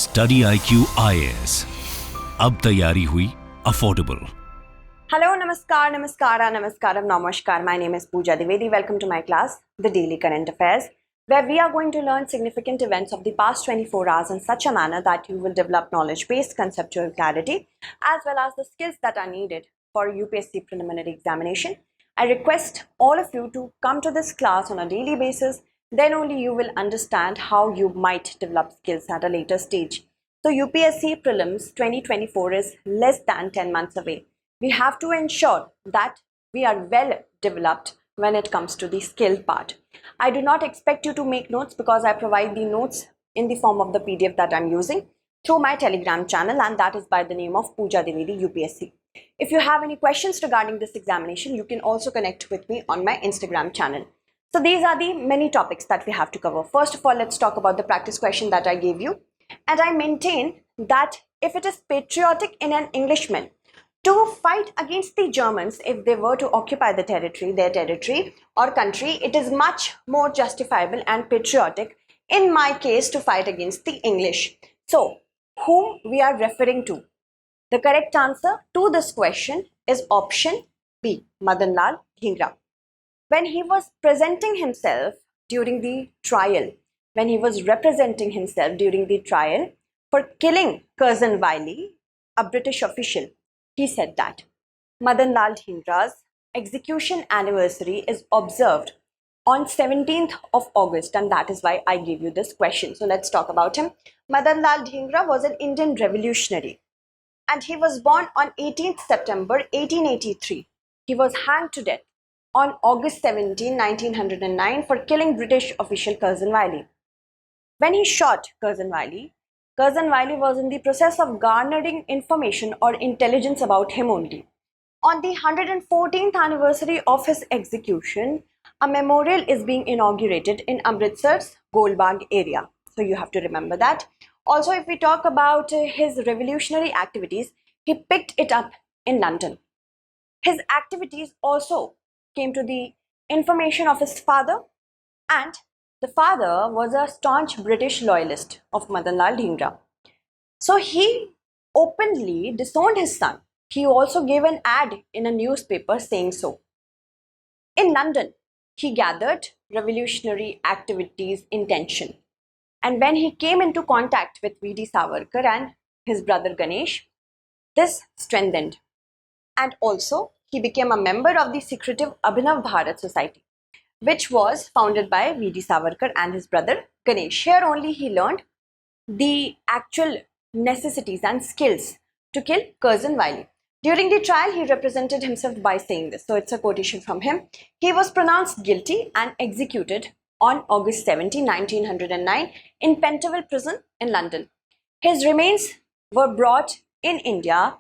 StudyIQ IAS, अब तैयारी हुई affordable. Hello, Namaskar, Namaskara, Namaskaram, Namaskar. My name is Pooja Divedi. Welcome to my class, The Daily Current Affairs, where we are going to learn significant events of the past 24 hours in such a manner that you will develop knowledge-based conceptual clarity as well as the skills that are needed for UPSC preliminary examination. I request all of you to come to this class on a daily basis. Then only you will understand how you might develop skills at a later stage. So UPSC Prelims 2024 is less than 10 months away. We have to ensure that we are well developed when it comes to the skill part. I do not expect you to make notes because I provide the notes in the form of the PDF that I'm using through my Telegram channel, and that is by the name of Pooja Divedi UPSC. If you have any questions regarding this examination, you can also connect with me on my Instagram channel. So these are the many topics that we have to cover. First of all, let's talk about the practice question that I gave you. And I maintain that if it is patriotic in an Englishman to fight against the Germans if they were to occupy the territory, their territory or country, it is much more justifiable and patriotic in my case to fight against the English. So, whom we are referring to? The correct answer to this question is option B, Madan Lal Dhingra. When he was presenting himself during the trial, when he was representing himself during the trial for killing Curzon Wiley, a British official, he said that Madan Lal Dhingra's execution anniversary is observed on 17th of August, and that is why I gave you this question. So let's talk about him. Madan Lal Dhingra was an Indian revolutionary, and he was born on 18th September 1883. He was hanged to death on August 17, 1909 for killing British official Curzon Wiley. When he shot Curzon Wiley was in the process of garnering information or intelligence about him only. On the 114th anniversary of his execution, a memorial is being inaugurated in Amritsar's Golbagh area. So you have to remember that. Also, if we talk about his revolutionary activities, he picked it up in London. His activities also came to the information of his father, and the father was a staunch British loyalist of Madan Lal Dhingra. So he openly disowned his son. He also gave an ad in a newspaper saying so. In London, he gathered revolutionary activities intention. And when he came into contact with V.D. Savarkar and his brother Ganesh, this strengthened. And also, he became a member of the secretive Abhinav Bharat Society, which was founded by V.D. Savarkar and his brother Ganesh. Here only he learned the actual necessities and skills to kill Curzon Wiley. During the trial, he represented himself by saying this. So it's a quotation from him. He was pronounced guilty and executed on August 17, 1909 in Pentonville Prison in London. His remains were brought in India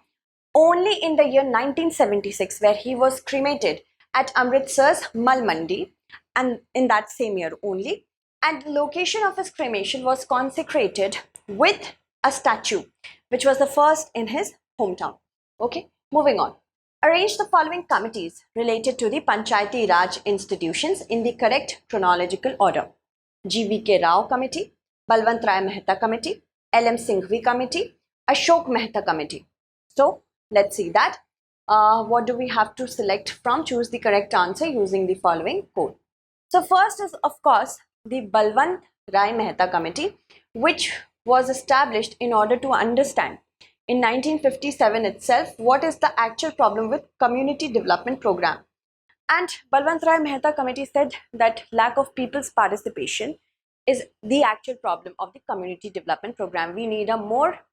only in the year 1976, where he was cremated at Amritsar's Mal Mandi, and in that same year only. And the location of his cremation was consecrated with a statue, which was the first in his hometown. Okay, moving on. Arrange the following committees related to the Panchayati Raj institutions in the correct chronological order. G.V.K. Rao Committee, Balwant Rai Mehta Committee, L.M. Singhvi Committee, Ashok Mehta Committee. So, let's see that. What do we have to select from? Choose the correct answer using the following code. So first is, of course, the Balwant Rai Mehta Committee, which was established in order to understand in 1957 itself what is the actual problem with community development program. And Balwant Rai Mehta Committee said that lack of people's participation is the actual problem of the community development program. We need a more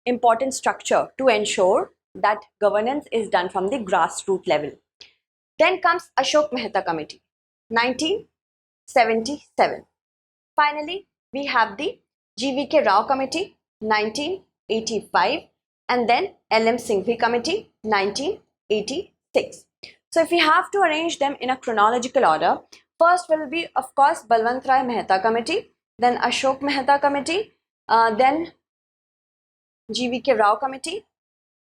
important structure to ensure that governance is done from the grassroots level. Then comes Ashok Mehta Committee, 1977. Finally, we have the G.V.K. Rao Committee, 1985, and then L.M. Singhvi Committee, 1986. So if we have to arrange them in a chronological order, first will be, of course, Balwant Rai Mehta Committee, then Ashok Mehta Committee, then G.V.K. Rao Committee,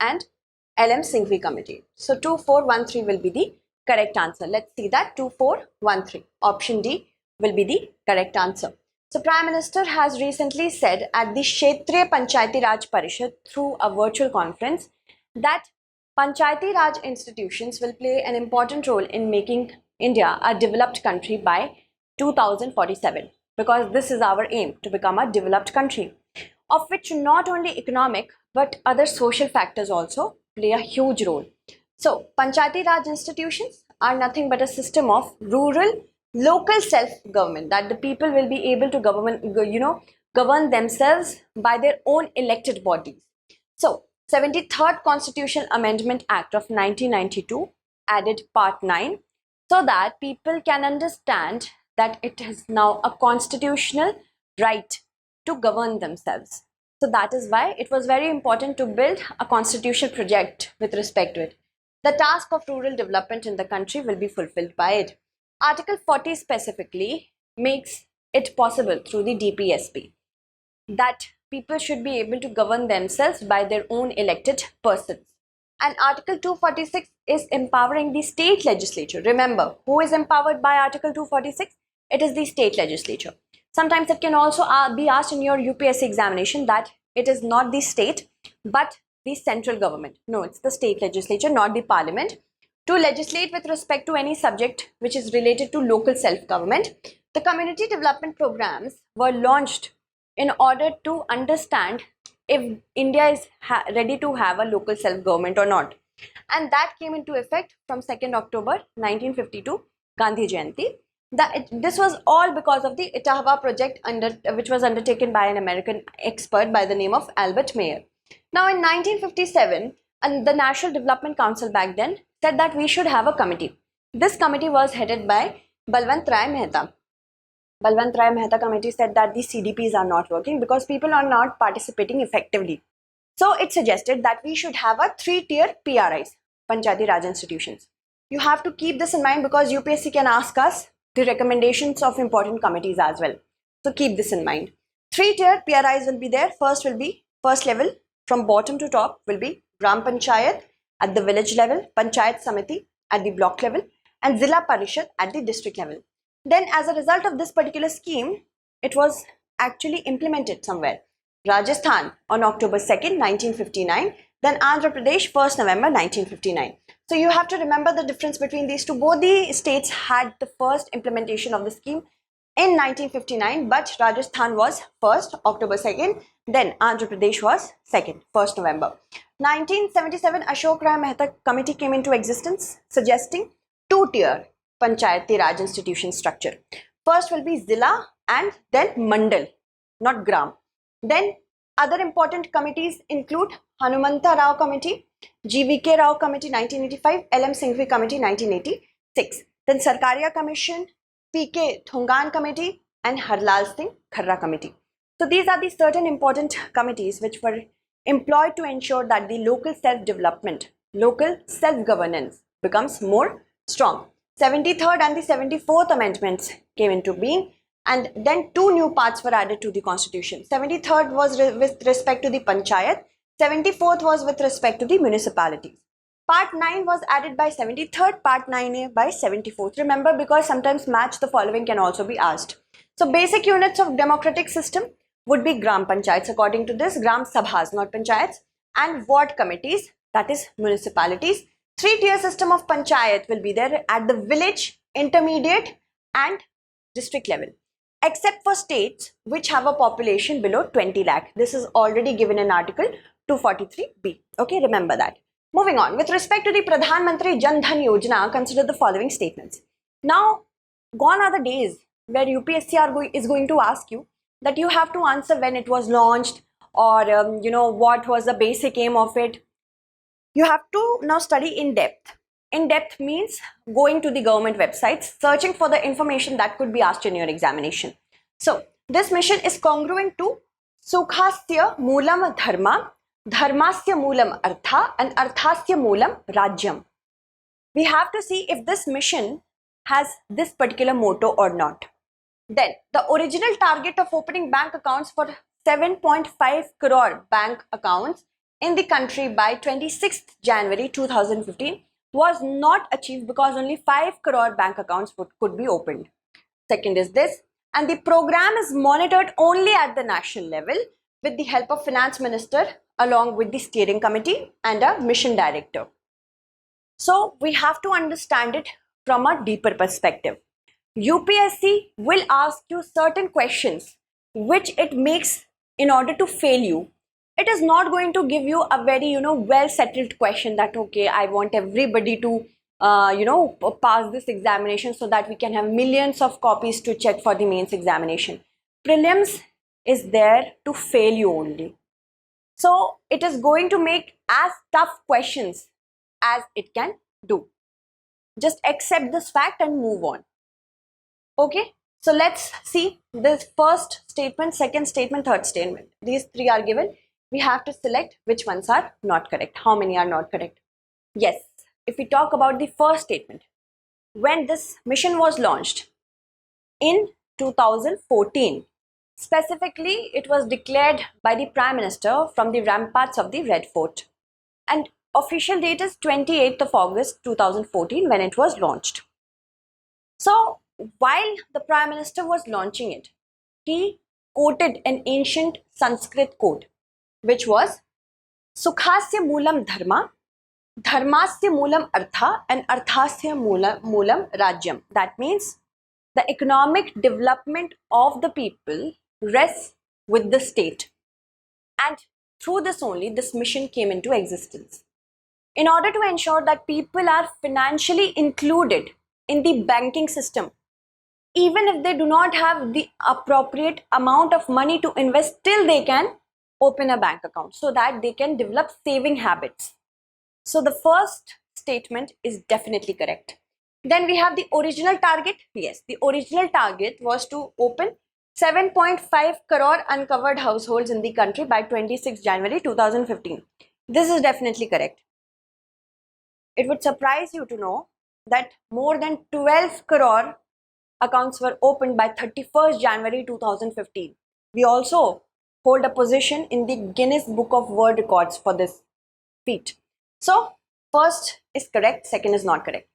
and L.M. Singhvi Committee. So 2413 will be the correct answer. Let's see that. 2413. Option D will be the correct answer. So Prime Minister has recently said at the Kshetriya Panchayati Raj Parishad through a virtual conference that Panchayati Raj institutions will play an important role in making India a developed country by 2047, because this is our aim, to become a developed country, of which not only economic but other social factors also play a huge role. So Panchayati Raj institutions are nothing but a system of rural local self-government, that the people will be able to govern themselves by their own elected bodies. So 73rd Constitutional Amendment Act of 1992 added Part 9 so that people can understand that it is now a constitutional right to govern themselves. So that is why it was very important to build a constitutional project with respect to it. The task of rural development in the country will be fulfilled by it. Article 40 specifically makes it possible through the DPSP that people should be able to govern themselves by their own elected persons. And Article 246 is empowering the state legislature. Remember, who is empowered by Article 246? It is the state legislature. Sometimes it can also be asked in your UPSC examination that it is not the state but the central government. No, it's the state legislature, not the parliament, to legislate with respect to any subject which is related to local self-government. The community development programs were launched in order to understand if India is ready to have a local self-government or not. And that came into effect from 2nd October 1952, Gandhi Jayanti. This was all because of the Etahava project which was undertaken by an American expert by the name of Albert Mayer. Now in 1957, the National Development Council back then said that we should have a committee. This committee was headed by Balwant Rai Mehta. Balwant Rai Mehta committee said that the CDPs are not working because people are not participating effectively. So it suggested that we should have a 3-tier PRIs, Panchayati Raj institutions. You have to keep this in mind because UPSC can ask us the recommendations of important committees as well. So keep this in mind. 3-tier PRIs will be there. First level from bottom to top will be Gram Panchayat at the village level, Panchayat Samiti at the block level, and Zilla Parishad at the district level. Then as a result of this particular scheme, it was actually implemented somewhere. Rajasthan on October 2nd, 1959, then Andhra Pradesh 1st November 1959. So you have to remember the difference between these two. Both the states had the first implementation of the scheme in 1959, but Rajasthan was 1st, October 2nd, then Andhra Pradesh was 2nd, 1st November. 1977, Ashok Rai Mehta committee came into existence, suggesting 2-tier Panchayati Raj institution structure. First will be Zilla and then Mandal, not Gram. Then other important committees include Hanumanta Rao Committee, GVK Rao Committee 1985, LM Singhvi Committee 1986. Then Sarkaria Commission, PK Thungan Committee and Harlal Singh Kharra Committee. So these are the certain important committees which were employed to ensure that the local self-development, local self-governance becomes more strong. 73rd and the 74th amendments came into being, and then 2 new parts were added to the constitution. 73rd was with respect to the panchayat, 74th was with respect to the municipalities. Part 9 was added by 73rd, Part 9A by 74th. Remember, because sometimes match the following can also be asked. So basic units of democratic system would be Gram Panchayats. According to this, Gram Sabhas, not Panchayats, and ward committees, that is municipalities. 3-tier system of Panchayat will be there at the village, intermediate and district level, except for states which have a population below 20 lakh. This is already given in Article 243B. Okay, remember that. Moving on, with respect to the Pradhan Mantri Jan Dhan Yojana, consider the following statements. Now, gone are the days where UPSC is going to ask you that you have to answer when it was launched or what was the basic aim of it. You have to now study in depth. In depth means going to the government websites, searching for the information that could be asked in your examination. So this mission is congruent to Sukhasya Moolam Dharma, Dharmasya Moolam Artha, and Arthasya Moolam Rajyam. We have to see if this mission has this particular motto or not. Then the original target of opening bank accounts for 7.5 crore bank accounts in the country by 26th January 2015 was not achieved because only 5 crore bank accounts could be opened. Second is this, and the program is monitored only at the national level with the help of finance minister along with the steering committee and a mission director. So we have to understand it from a deeper perspective. UPSC will ask you certain questions which it makes in order to fail you. It is not going to give you a very well settled question that okay, I want everybody to pass this examination so that we can have millions of copies to check for the mains examination. Prelims is there to fail you only. So it is going to make as tough questions as it can do. Just accept this fact and move on. Okay, so let's see this first statement, second statement, third statement. These three are given. We have to select which ones are not correct. How many are not correct? Yes, if we talk about the first statement, when this mission was launched in 2014, specifically it was declared by the Prime Minister from the ramparts of the Red Fort, and official date is 28th of August 2014 when it was launched. So while the Prime Minister was launching it, he quoted an ancient Sanskrit quote, which was Sukhasya Moolam Dharma, Dharmasya Moolam Artha, and Arthasya Moolam Rajyam. That means the economic development of the people rests with the state. And through this only, this mission came into existence. In order to ensure that people are financially included in the banking system, even if they do not have the appropriate amount of money to invest, still they can open a bank account so that they can develop saving habits. So the first statement is definitely correct. Then we have the original target. Yes, the original target was to open 7.5 crore uncovered households in the country by 26 January 2015. This is definitely correct. It would surprise you to know that more than 12 crore accounts were opened by 31st January 2015. We also hold a position in the Guinness Book of World Records for this feat. So first is correct, second is not correct.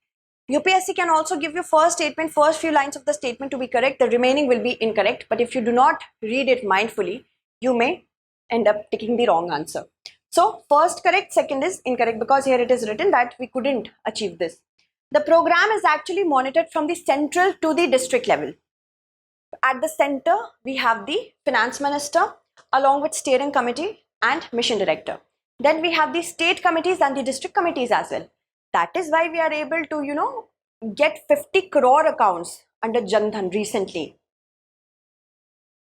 UPSC can also give you first statement, first few lines of the statement to be correct, the remaining will be incorrect, but if you do not read it mindfully, you may end up taking the wrong answer. So first correct, second is incorrect, because here it is written that we couldn't achieve this. The program is actually monitored from the central to the district level. At the center, we have the finance minister along with steering committee and mission director. Then we have the state committees and the district committees as well. That is why we are able to, get 50 crore accounts under Jan Dhan recently.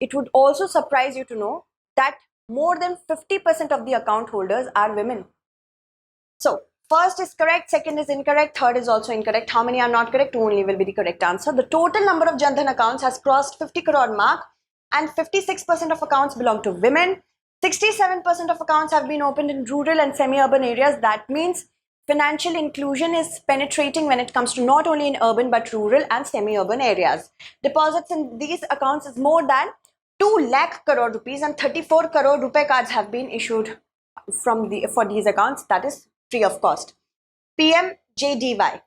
It would also surprise you to know that more than 50% of the account holders are women. So first is correct, second is incorrect, third is also incorrect. How many are not correct? Two only will be the correct answer. The total number of Jan Dhan accounts has crossed 50 crore mark, and 56% of accounts belong to women. 67% of accounts have been opened in rural and semi-urban areas. That means financial inclusion is penetrating when it comes to not only in urban but rural and semi-urban areas. Deposits in these accounts is more than 2 lakh crore rupees, and 34 crore rupee cards have been issued for these accounts. That is free of cost. PMJDY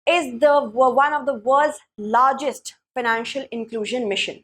is one of the world's largest financial inclusion mission,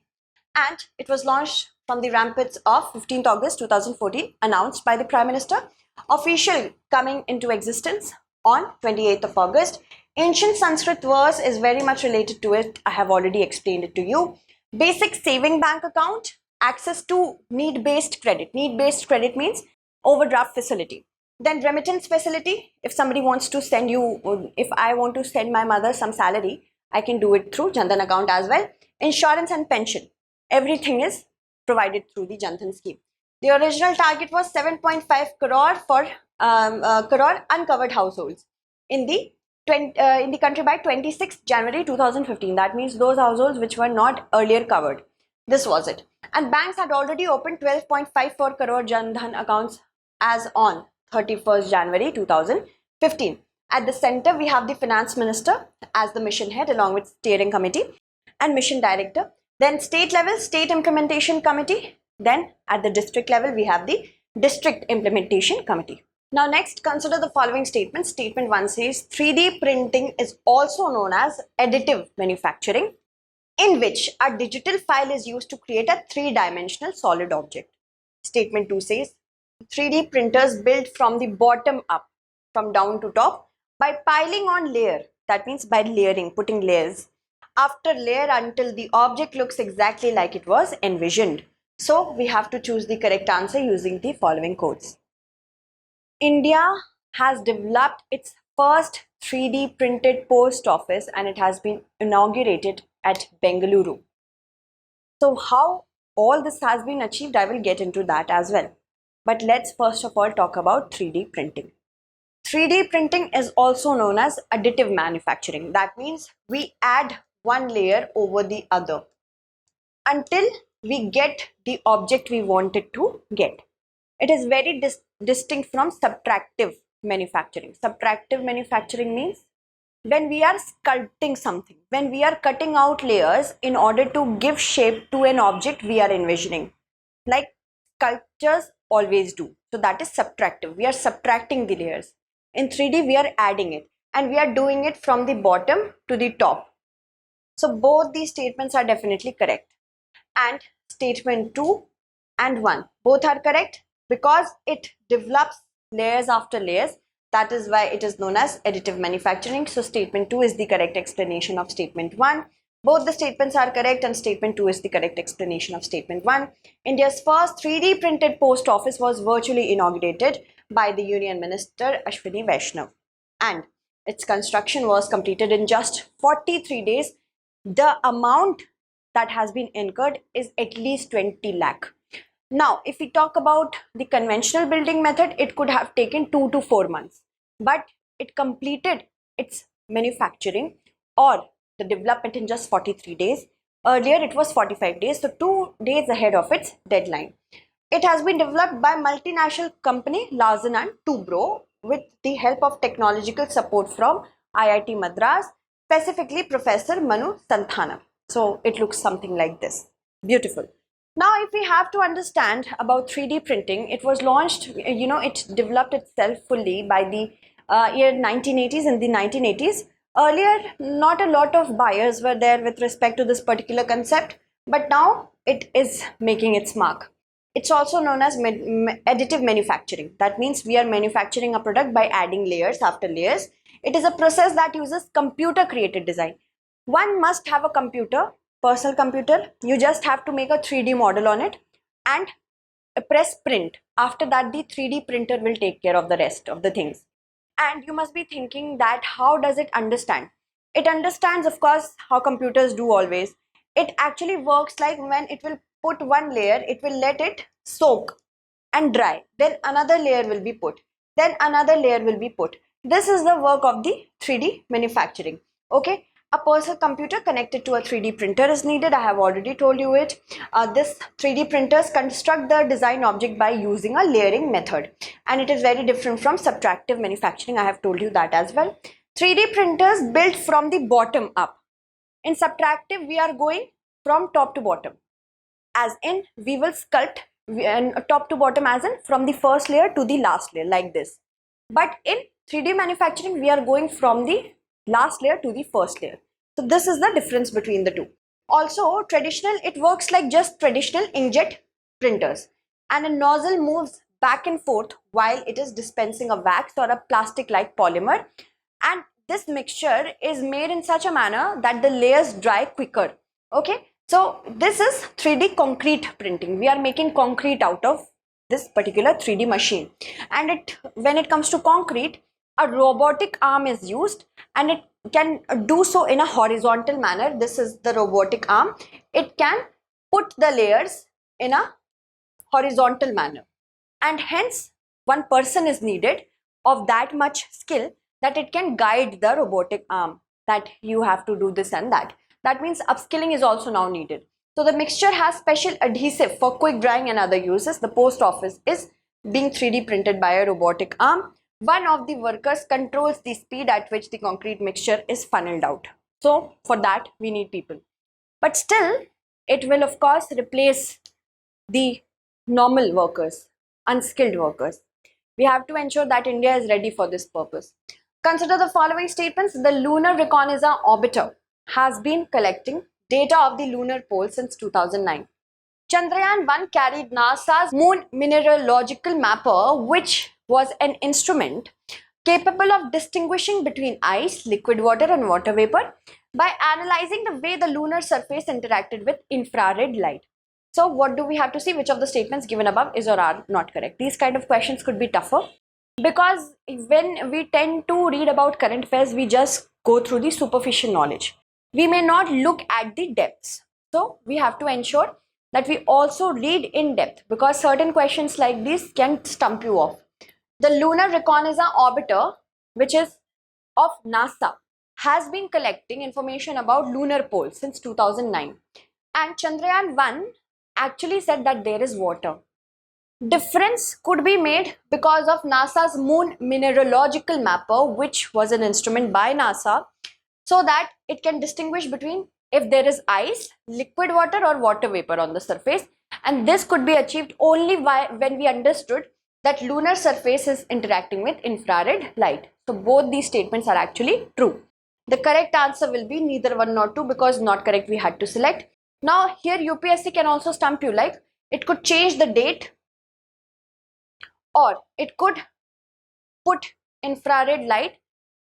and it was launched from the ramparts of 15th August 2014, announced by the Prime Minister. Official coming into existence on 28th of August. Ancient Sanskrit verse is very much related to it. I have already explained it to you. Basic saving bank account, access to need-based credit. Need-based credit means overdraft facility. Then remittance facility. If somebody wants to send you, if I want to send my mother some salary, I can do it through Jan Dhan account as well. Insurance and pension. Everything is provided through the Jan Dhan scheme. The original target was 7.5 crore for crore uncovered households in the country by 26 January 2015. That means those households which were not earlier covered. This was it. And banks had already opened 12.54 crore Jan Dhan accounts as on 31st January 2015. At the center, we have the finance minister as the mission head along with steering committee and mission director. Then state level, state implementation committee. Then at the district level, we have the district implementation committee. Now next, consider the following statement. Statement 1 says 3D printing is also known as additive manufacturing. in which a digital file is used to create a three-dimensional solid object. Statement 2 says 3D printers build from the bottom up, from down to top, by piling on layer, that means by layering, putting layers after layer until the object looks exactly like it was envisioned. So we have to choose the correct answer using the following codes. India has developed its first 3D printed post office and it has been inaugurated at Bengaluru. So how all this has been achieved, I will get into that as well. But let's first of all talk about 3D printing. 3D printing is also known as additive manufacturing. That means we add one layer over the other until we get the object we wanted to get. It is very distinct from subtractive manufacturing. Subtractive manufacturing means when we are sculpting something, when we are cutting out layers in order to give shape to an object we are envisioning, like sculptures always do. So that is subtractive. We are subtracting the layers. In 3D, we are adding it and we are doing it from the bottom to the top. So both these statements are definitely correct. And statement 2 and 1, both are correct because it develops layers after layers. That is why it is known as additive manufacturing. So statement 2 is the correct explanation of statement 1. Both the statements are correct and statement 2 is the correct explanation of statement 1. India's first 3D printed post office was virtually inaugurated by the Union Minister Ashwini Vaishnav and its construction was completed in just 43 days. The amount that has been incurred is at least 20 lakh. Now, if we talk about the conventional building method, it could have taken 2 to 4 months, but it completed its manufacturing or the development in just 43 days. Earlier, it was 45 days, so 2 days ahead of its deadline. It has been developed by multinational company Larsen and Toubro with the help of technological support from IIT Madras, specifically Professor Manu Santhana. So it looks something like this. Beautiful. Now, if we have to understand about 3D printing, it was launched, it developed itself fully by the year 1980s. In the 1980s, earlier, not a lot of buyers were there with respect to this particular concept, but now it is making its mark. It's also known as additive manufacturing. That means we are manufacturing a product by adding layers after layers. It is a process that uses computer created design. One must have a computer, personal computer. You just have to make a 3D model on it and press print. After that, the 3D printer will take care of the rest of the things. And you must be thinking that how does it understand? It understands, of course, how computers do always. It actually works like when it will put one layer, it will let it soak and dry. Then another layer will be put. Then another layer will be put. This is the work of the 3D manufacturing. Okay. A personal computer connected to a 3D printer is needed. I have already told you it. This 3D printers construct the design object by using a layering method. And it is very different from subtractive manufacturing. I have told you that as well. 3D printers built from the bottom up. In subtractive, we are going from top to bottom. As in, we will sculpt and top to bottom as in from the first layer to the last layer like this. But in 3D manufacturing, we are going from the last layer to the first layer. So this is the difference between the two. Also, it works like just traditional inkjet printers. And a nozzle moves back and forth while it is dispensing a wax or a plastic-like polymer. And this mixture is made in such a manner that the layers dry quicker. Okay. So this is 3D concrete printing. We are making concrete out of this particular 3D machine. And when it comes to concrete, a robotic arm is used and it can do so in a horizontal manner. This is the robotic arm. It can put the layers in a horizontal manner. And hence, one person is needed of that much skill that it can guide the robotic arm, that you have to do this and that. That means upskilling is also now needed. So the mixture has special adhesive for quick drying and other uses. The post office is being 3D printed by a robotic arm. One of the workers controls the speed at which the concrete mixture is funneled out. So for that, we need people. But still, it will of course replace the normal workers, unskilled workers. We have to ensure that India is ready for this purpose. Consider the following statements. The Lunar Reconnaissance Orbiter has been collecting data of the lunar pole since 2009. Chandrayaan-1 carried NASA's Moon Mineralogical Mapper, which was an instrument capable of distinguishing between ice, liquid water and water vapor by analyzing the way the lunar surface interacted with infrared light. So what do we have to see? Which of the statements given above is or are not correct? These kind of questions could be tougher because when we tend to read about current affairs, we just go through the superficial knowledge. We may not look at the depths. So we have to ensure that we also read in depth, because certain questions like this can stump you off. The Lunar Reconnaissance Orbiter, which is of NASA, has been collecting information about lunar pole since 2009, and Chandrayaan-1 actually said that there is water. Difference could be made because of NASA's Moon Mineralogical Mapper, which was an instrument by NASA, so that it can distinguish between if there is ice, liquid water or water vapor on the surface, and this could be achieved only when we understood that lunar surface is interacting with infrared light. So both these statements are actually true. The correct answer will be neither one nor two, because not correct we had to select. Now here UPSC can also stump you, like it could change the date, or it could put infrared light,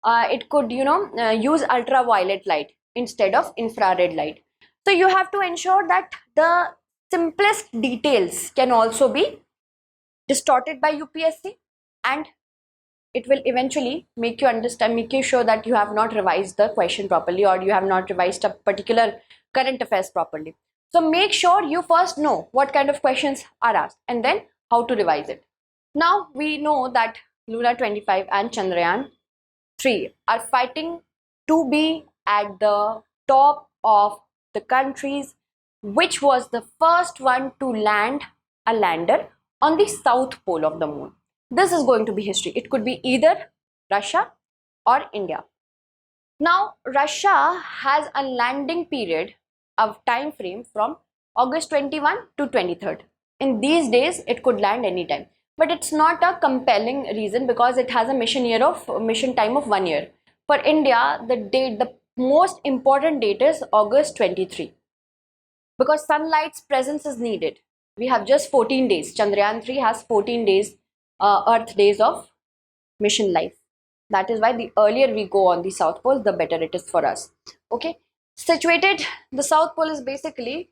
it could use ultraviolet light instead of infrared light. So you have to ensure that the simplest details can also be distorted by UPSC, and it will eventually make you understand, make you sure that you have not revised the question properly, or you have not revised a particular current affairs properly. So make sure you first know what kind of questions are asked and then how to revise it. Now we know that Luna 25 and Chandrayaan 3 are fighting to be at the top of the countries which was the first one to land a lander on the south pole of the moon. This is going to be history. It could be either Russia or India. Now Russia has a landing period of time frame from August 21 to 23rd. In these days it could land anytime, but it's not a compelling reason because it has a mission time of 1 year. For India, the most important date is August 23, because sunlight's presence is needed. We have just 14 days. Chandrayaan 3 has 14 days, Earth days of mission life. That is why the earlier we go on the South Pole, the better it is for us. Okay, situated, the South Pole is basically,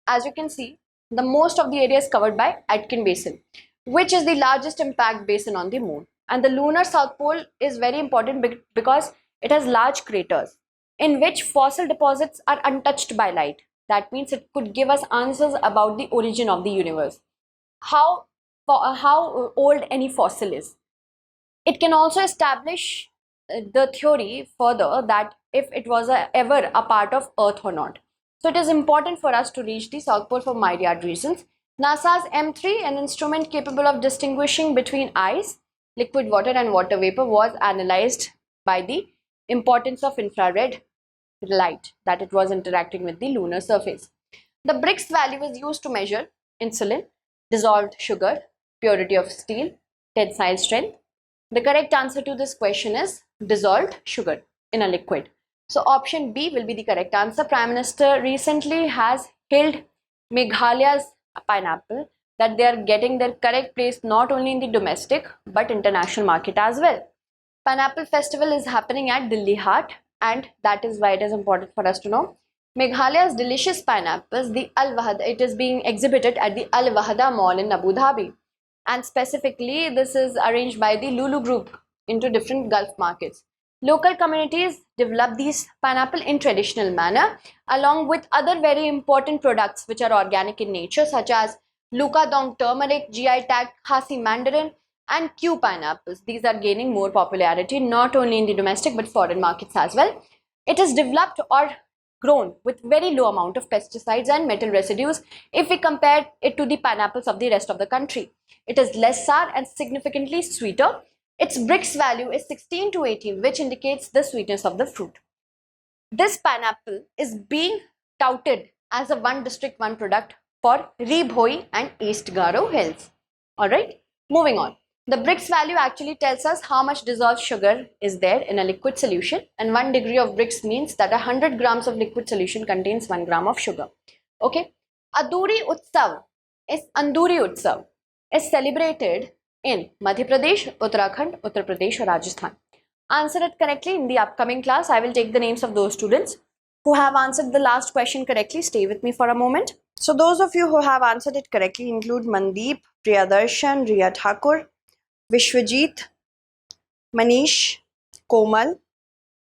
as you can see, the most of the area is covered by Aitken Basin, which is the largest impact basin on the moon. And the lunar South Pole is very important because it has large craters in which fossil deposits are untouched by light. That means it could give us answers about the origin of the universe, how old any fossil is. It can also establish the theory further that if it was ever a part of Earth or not. So it is important for us to reach the South Pole for myriad reasons. NASA's M3, an instrument capable of distinguishing between ice, liquid water and water vapor, was analyzed by the importance of infrared light, that it was interacting with the lunar surface. The Brix value is used to measure insulin, dissolved sugar, purity of steel, tensile strength. The correct answer to this question is dissolved sugar in a liquid. So option B will be the correct answer. Prime Minister recently has hailed Meghalaya's pineapple that they are getting their correct place not only in the domestic but international market as well. Pineapple festival is happening at Delhi Haat, and that is why it is important for us to know. Meghalaya's delicious pineapples, the Al Wahda, it is being exhibited at the Al Wahda Mall in Abu Dhabi, and specifically this is arranged by the Lulu Group into different Gulf markets. Local communities develop these pineapple in traditional manner along with other very important products which are organic in nature, such as Luka Dong turmeric, GI tag Khasi mandarin and Q pineapples. These are gaining more popularity not only in the domestic but foreign markets as well. It is developed or grown with very low amount of pesticides and metal residues if we compare it to the pineapples of the rest of the country. It is less sour and significantly sweeter. Its Brix value is 16 to 18, which indicates the sweetness of the fruit. This pineapple is being touted as a one district, one product for Ri Bhoi and East Garo Hills. Alright, moving on. The Brix value actually tells us how much dissolved sugar is there in a liquid solution, and 1 degree of Brix means that 100 grams of liquid solution contains 1 gram of sugar. Okay. Anduri Utsav is celebrated in Madhya Pradesh, Uttarakhand, Uttar Pradesh or Rajasthan. Answer it correctly in the upcoming class. I will take the names of those students who have answered the last question correctly. Stay with me for a moment. So those of you who have answered it correctly include Mandeep, Priyadarshan, Riya Thakur, Vishwajit, Manish, Komal,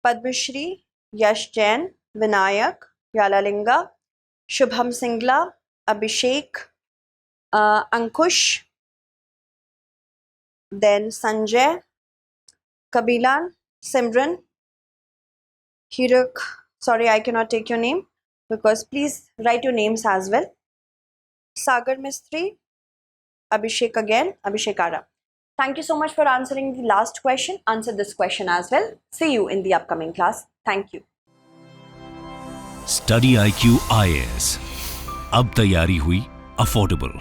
Padmashri, Yash Jain, Vinayak, Yalalinga, Shubham Singla, Abhishek, Ankush, then Sanjay, Kabilan, Simran, Hirak. Sorry, I cannot take your name because please write your names as well. Sagar Mistry, Abhishek again, Abhishek Ara. Thank you so much for answering the last question. Answer this question as well. See you in the upcoming class. Thank you. StudyIQ IAS. अब तैयारी हुई affordable.